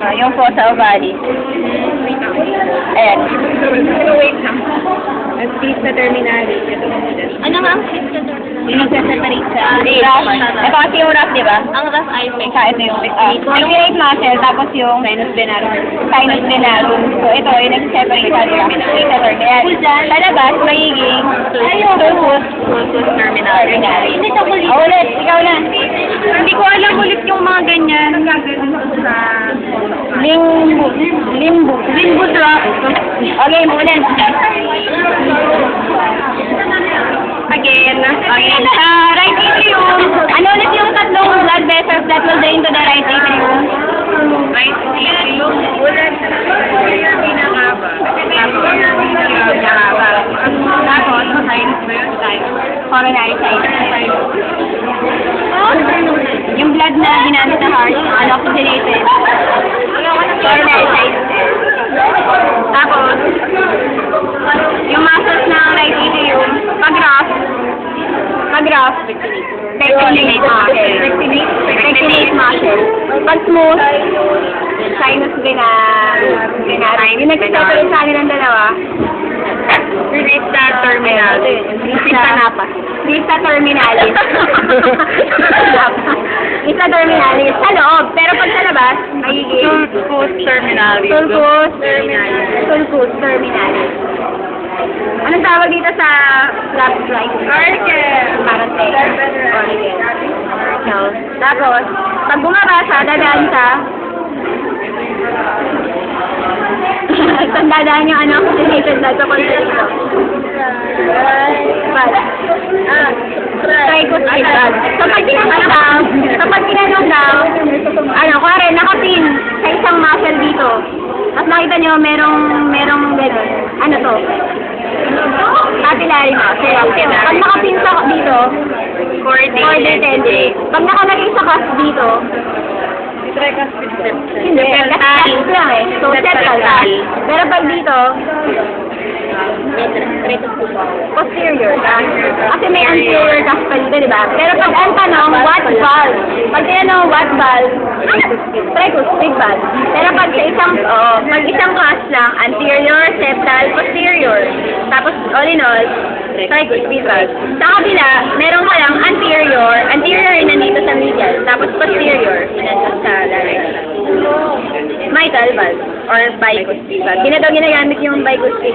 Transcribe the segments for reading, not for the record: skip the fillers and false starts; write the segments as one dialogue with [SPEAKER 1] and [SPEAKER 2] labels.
[SPEAKER 1] Yung fossa ovary. Ayan.
[SPEAKER 2] Wait lang. At pista terminalis.
[SPEAKER 1] Ano nga ang pista terminalis? Yung nagsaseparate sa rough. Ito kasi yung rough, di ba? Ang rough ay may ito yung pectorate muscle, tapos yung sinus venarum. Sinus venarum. So ito, yung nagsaseparate sa rough. Pista terminalis. Sa labas, magiging sulcus terminalis. Ulit, ikaw na.
[SPEAKER 2] Hindi ko alam ulit yung mga ganyan.
[SPEAKER 1] Limbo drop. Okay, ulit.
[SPEAKER 2] Again.
[SPEAKER 1] Right atrium. Ano ulit yung tatlong blood vessels that will drain to the right atrium?
[SPEAKER 2] Right atrium. Ulit. Pinakaba.
[SPEAKER 1] Tapos, coronary sinus. Yung blood na ginamit sa heart, unoxygenated. Coronary sinus. Tapos, yung muscles ng right atrium, pag-rough, pectinate muscle. Pag smooth, sinus venarum. Yung nagsaseparate sa akin ng dalawa,
[SPEAKER 2] Pista terminalis.
[SPEAKER 1] Pista terminalis. Pista terminalis. Sa loob. Pero pag sa labas, magiging
[SPEAKER 2] Sulcus terminalis.
[SPEAKER 1] sulcus terminalis. Anong tawag dito sa left right? Parang no. Tapos, pag bumaba siya, dadaan sa dadaan yung oxygenated blood sa dito. Tricuspid blood. Kapag tinanong daw, kuwari, nakapin sa isang muscle dito. Tapos makita nyo, merong gano'n. Ano to? Capillary muscle. Pag nakapin sa dito, chordae tendon. Pag nakalagay sa cusp dito, hindi, cusp lang eh. So, septal. Pero pag dito, posterior. Kasi may anterior cuspal dito, di ba? Pero pag ang tanong, what valve? Pag tinanong what valve, tricuspid valve. Pero pag isang class lang, anterior, septal, posterior. Tapos, all in all, tricuspid valve. Sa kabila, meron ka lang anterior yung nandito sa medial. Tapos posterior, nandito sa right. Mitral valve or bicuspid valve. Ginagamit yung bicuspid.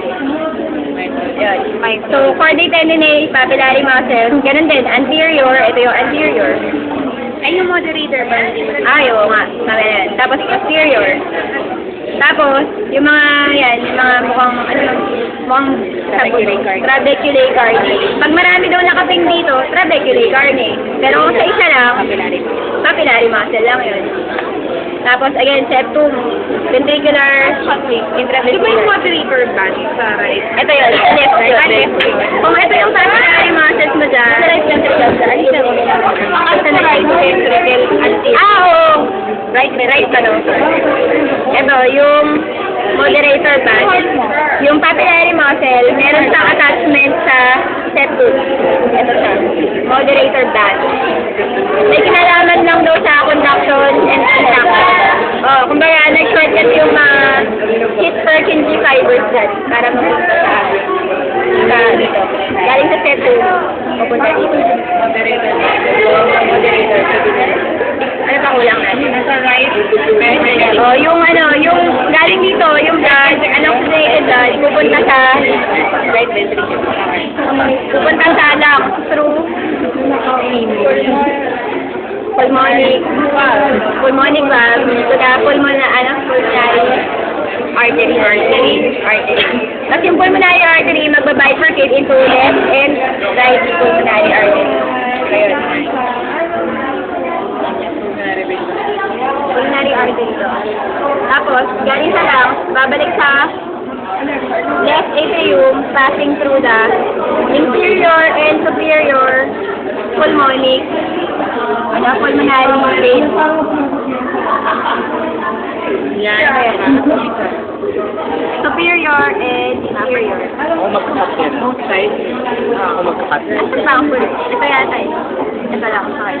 [SPEAKER 1] Yan. So, chordae tendineae, papillary muscle, ganun din, anterior, ito yung anterior.
[SPEAKER 2] Ay, yung moderator ba?
[SPEAKER 1] Oo nga, sabi na yan. Tapos posterior. Tapos, yung mga mukhang trabecular carne. Pag marami daw nakaping dito, trabecular carne. Pero kung sa isa lang, papillary muscle lang yun. Tapos, again, septum, ventricular, intraventricular.
[SPEAKER 2] Di ba yung moderator ba? Sa right?
[SPEAKER 1] Ito yun, left yun. Kung ito yung papillary muscles mo dyan, sa right ventricle, sa right ventricle, oo. Right, ito, yung moderator band. Yung papillary muscle, meron siyang attachment sa septum. Ito siya, moderator band. May kinalaman lang daw sa conduction and contraction. Kumbaga, nag-shortcut yung mga His-Purkinje fibers dyan para mapunta sa dito. Galing sa septum, mapunta dito. Moderator. Ano pa kulang natin?
[SPEAKER 2] Nasa right.
[SPEAKER 1] Yung galing dito, yung blood, oxygenated blood, pupunta sa right ventricle. Pupunta sa lungs through pulmonic valve to the pulmonary artery. Tapos yung pulmonary artery magba-bifurcate into left and right pulmonary artery. Ayun. Pulmonary artery to. Tapos, galing sa lungs, babalik sa left atrium, passing through the inferior and superior pulmonic, pulmonary vein. Yan. Superior and inferior.
[SPEAKER 3] Ako magkakat yan.
[SPEAKER 1] Both sides.
[SPEAKER 3] Ako magkakat.
[SPEAKER 1] Ito ba ang pulit? Ito yata eh. Ito lang, okay.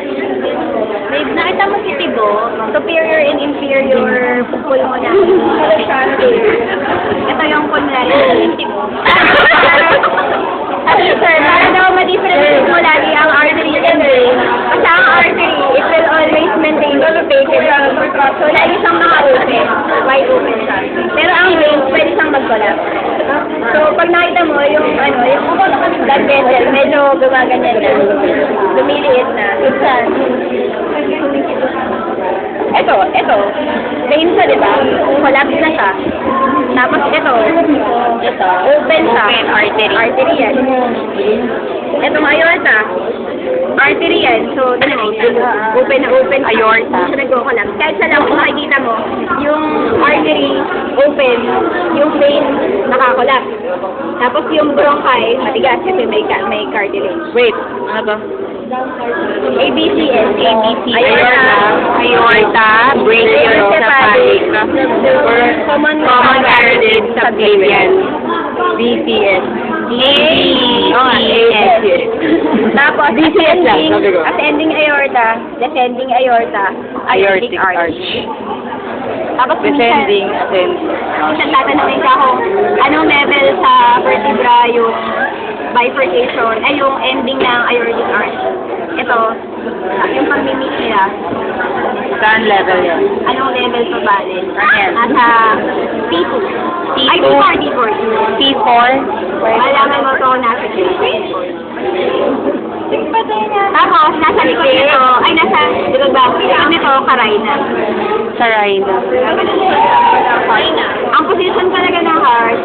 [SPEAKER 1] Babe, nakita mo si Tibo, superior and inferior pupul mo na. Ito yung kunwari yung Tibo. Kasi sir, para daw ma-differentiate mo lagi ang artery and vein. Kasi ang artery, it will always maintain the space. So, lagi siyang naka-open, wide open siya. Pero ang vein, pwede siyang mag-collapse. So, pag nakita mo yung, yung blood vessel, medyo gumaganyan na. Lumiliit na. Ito. Vein siya, di ba? Collapse na siya. Tapos ito. Open siya.
[SPEAKER 2] Open artery.
[SPEAKER 1] Artery yan. Ito ang aorta. Artery yan. So, open na open.
[SPEAKER 2] Aorta.
[SPEAKER 1] Hindi siya nag-collapse. Kahit sa lang kung makikita mo, yung artery open, yung vein nakakollapse. Tapos yung bronchi, matigas kasi may cartilage.
[SPEAKER 2] Wait, ano to?
[SPEAKER 1] ABCS.
[SPEAKER 2] Aorta, brachiocephalic,
[SPEAKER 1] Common
[SPEAKER 2] carotid subclavian. BCS.
[SPEAKER 1] Tapos,
[SPEAKER 2] BCS lang.
[SPEAKER 1] ascending aorta, descending aorta,
[SPEAKER 2] Aortic arch.
[SPEAKER 1] Tapos,
[SPEAKER 2] Descending, ascending.
[SPEAKER 1] minsan tatanungin ka kung anong level sa vertebra yung bifurcation, ay yung ending ng aortic arch. Ito, yung pag-meet nila,
[SPEAKER 2] Saan level yun?
[SPEAKER 1] anong level to bali?
[SPEAKER 2] Ayan.
[SPEAKER 1] Nasa P2. Ay,
[SPEAKER 2] P2.
[SPEAKER 1] P4.
[SPEAKER 2] P4.
[SPEAKER 1] Malaman mo to nasa P4. Tapos, nasa likod nito, ay nasa likod ba? Likod nito, karay na.
[SPEAKER 2] Saray na.
[SPEAKER 1] Ang position talaga ng heart,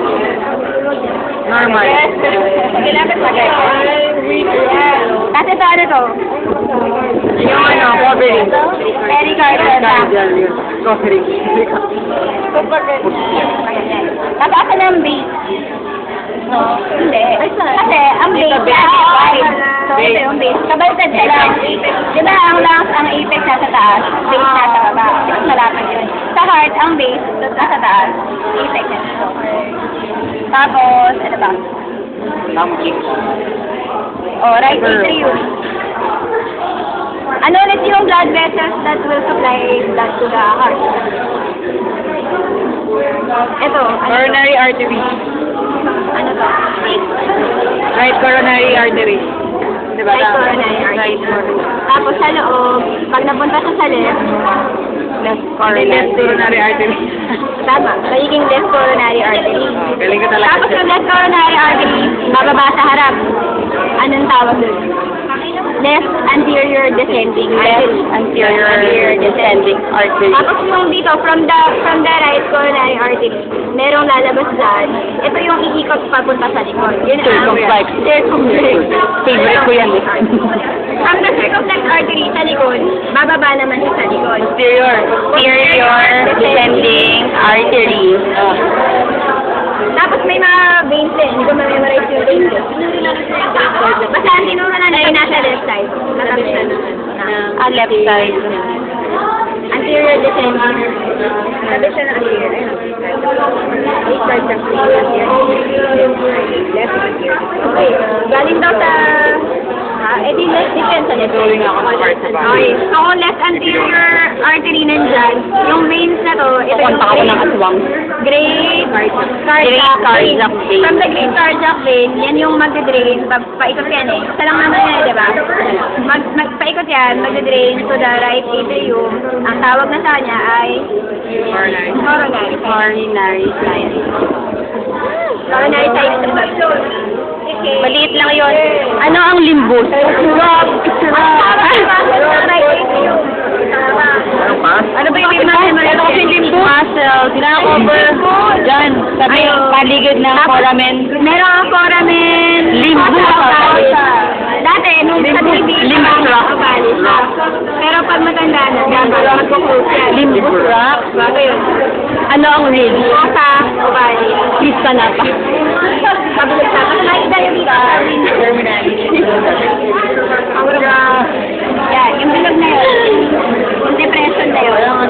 [SPEAKER 2] Normal.
[SPEAKER 1] kailangan sa Kasi ito, ano to?
[SPEAKER 2] Yung ano, covering.
[SPEAKER 1] Pericardial.
[SPEAKER 2] Covering.
[SPEAKER 1] Tapos ako ng base. No, hindi. Kasi ang base, so ito yung base. Kabaliktad sa lang. Di ba ang lungs, ang apex nasa taas, base nasa baba. Malapit yun. Sa heart, ang base nasa taas, apex nasa baba. Tapos, ano ba?
[SPEAKER 2] Lambing.
[SPEAKER 1] Oh, right atrium. Ano ulit yung blood vessels that will supply blood to the heart? Ito, ano to?
[SPEAKER 2] Coronary artery.
[SPEAKER 1] Ano to?
[SPEAKER 2] Right coronary artery. Diba?
[SPEAKER 1] Right coronary artery.
[SPEAKER 2] Right coronary.
[SPEAKER 1] Tapos sa loob, pag napunta siya sa left,
[SPEAKER 2] Left coronary artery.
[SPEAKER 1] tama, magiging left coronary artery.
[SPEAKER 2] Galing ka talaga.
[SPEAKER 1] Tapos yung left coronary artery, bababa sa harap. Anong tawag doon? Left anterior descending artery.
[SPEAKER 2] Anterior descending artery.
[SPEAKER 1] Tapos yung dito, from the right coronary artery, merong lalabas dyan. Ito yung iikot papunta sa likod. Yun ang
[SPEAKER 2] Circumflex.
[SPEAKER 1] Circumflex.
[SPEAKER 2] Favorite ko yan eh.
[SPEAKER 1] From the circumflex artery sa likod, bababa naman siya sa likod.
[SPEAKER 2] Posterior. Posterior descending artery.
[SPEAKER 1] Tapos may mga veins din. Hindi ko ma-memorize yung veins din. Basta ang tinuro na ay nasa left side. Katabi siya ng
[SPEAKER 2] Left side.
[SPEAKER 1] anterior descending. Katabi siya ng anterior. Left side ng anterior. Left anterior. Okay. Galing daw sa... di left defense sa left.
[SPEAKER 2] Drawing ako ng part sa bahay.
[SPEAKER 1] Okay. So, kung left anterior artery nandyan, yung veins na to, ito yung
[SPEAKER 2] Pupunta ako ng aswang.
[SPEAKER 1] great cardiac vein. From the great cardiac vein, yan yung magde-drain. Paikot yan eh. Isa lang naman yan, di ba? Paikot yan, magde-drain to the right atrium. Ang tawag na sa kanya ay
[SPEAKER 2] Coronary.
[SPEAKER 1] coronary.
[SPEAKER 2] Coronary side.
[SPEAKER 1] Coronary side.
[SPEAKER 2] Maliit lang yun. Ano ang limbus? Ano ba yung limbus? Ano kasi limbus? Muscle. Kinaka-cover. Diyan. Sabi, paligid ng foramen.
[SPEAKER 1] Meron ang foramen.
[SPEAKER 2] Limbus.
[SPEAKER 1] Dati, nung sa baby,
[SPEAKER 2] Limbus rock.
[SPEAKER 1] pero pag matanda na, magkukus yan.
[SPEAKER 2] Limbus rock.
[SPEAKER 1] Bago yun.
[SPEAKER 2] Ano ang rig?
[SPEAKER 1] Sa ovary.
[SPEAKER 2] Krista na pa.
[SPEAKER 1] Pabilis na. Kasi nakita yung dito. Yan, yung bilog na yun. Yung depression na yun.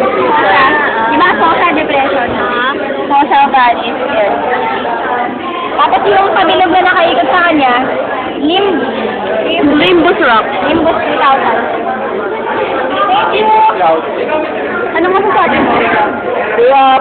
[SPEAKER 1] Di ba, fossa depression? Fossa ovary. Yes. Tapos yung pabilog na nakaikot sa kanya,
[SPEAKER 2] Limbus Rock.
[SPEAKER 1] Nimbus 3000. Thank you. Ano masasabi mo?
[SPEAKER 3] Kaya